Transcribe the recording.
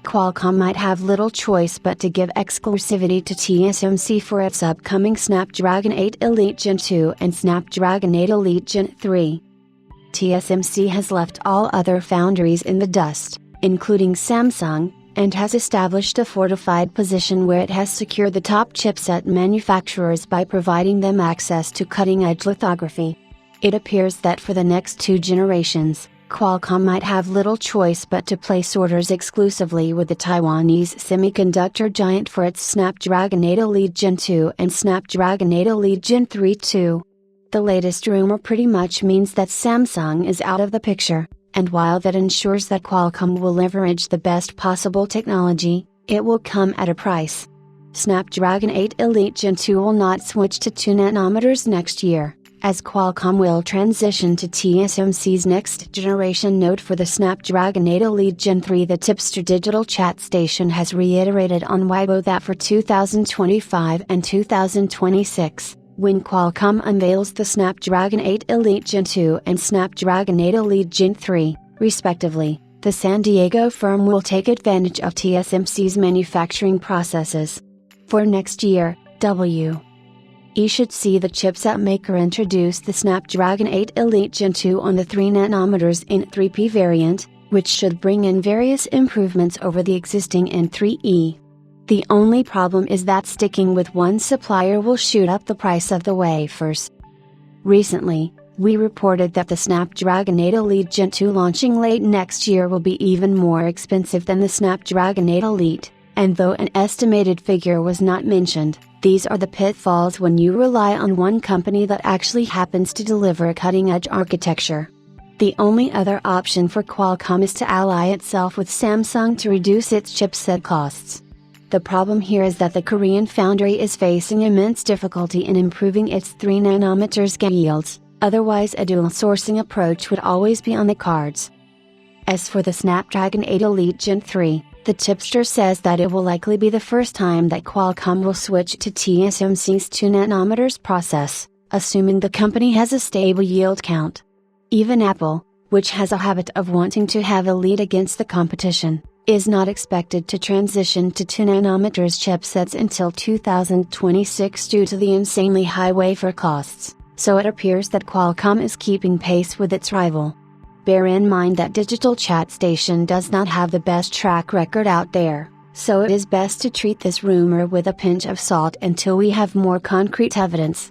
Qualcomm might have little choice but to give exclusivity to TSMC for its upcoming Snapdragon 8 Elite Gen 2 and Snapdragon 8 Elite Gen 3. TSMC has left all other foundries in the dust, including Samsung, and has established a fortified position where it has secured the top chipset manufacturers by providing them access to cutting-edge lithography. It appears that for the next 2 generations, Qualcomm might have little choice but to place orders exclusively with the Taiwanese semiconductor giant for its Snapdragon 8 Elite Gen 2 and Snapdragon 8 Elite Gen 3 too. The latest rumor pretty much means that Samsung is out of the picture, and while that ensures that Qualcomm will leverage the best possible technology, it will come at a price. Snapdragon 8 Elite Gen 2 will not switch to 2 nanometers next year, as Qualcomm will transition to TSMC's next generation node for the Snapdragon 8 Elite Gen 3. The Tipster Digital Chat Station has reiterated on Weibo that for 2025 and 2026, when Qualcomm unveils the Snapdragon 8 Elite Gen 2 and Snapdragon 8 Elite Gen 3, respectively, the San Diego firm will take advantage of TSMC's manufacturing processes. For next year, we should see the chipset maker introduce the Snapdragon 8 Elite Gen 2 on the 3 nanometers N3P variant, which should bring in various improvements over the existing N3E. The only problem is that sticking with one supplier will shoot up the price of the wafers. Recently, we reported that the Snapdragon 8 Elite Gen 2 launching late next year will be even more expensive than the Snapdragon 8 Elite, and though an estimated figure was not mentioned, these are the pitfalls when you rely on one company that actually happens to deliver a cutting-edge architecture. The only other option for Qualcomm is to ally itself with Samsung to reduce its chipset costs. The problem here is that the Korean foundry is facing immense difficulty in improving its 3 nanometers yields, otherwise a dual sourcing approach would always be on the cards. As for the Snapdragon 8 Elite Gen 3, the tipster says that it will likely be the first time that Qualcomm will switch to TSMC's 2 nanometers process, assuming the company has a stable yield count. Even Apple, which has a habit of wanting to have a lead against the competition, is not expected to transition to 2 nanometers chipsets until 2026 due to the insanely high wafer costs, so it appears that Qualcomm is keeping pace with its rival. Bear in mind that Digital Chat Station does not have the best track record out there, so it is best to treat this rumor with a pinch of salt until we have more concrete evidence.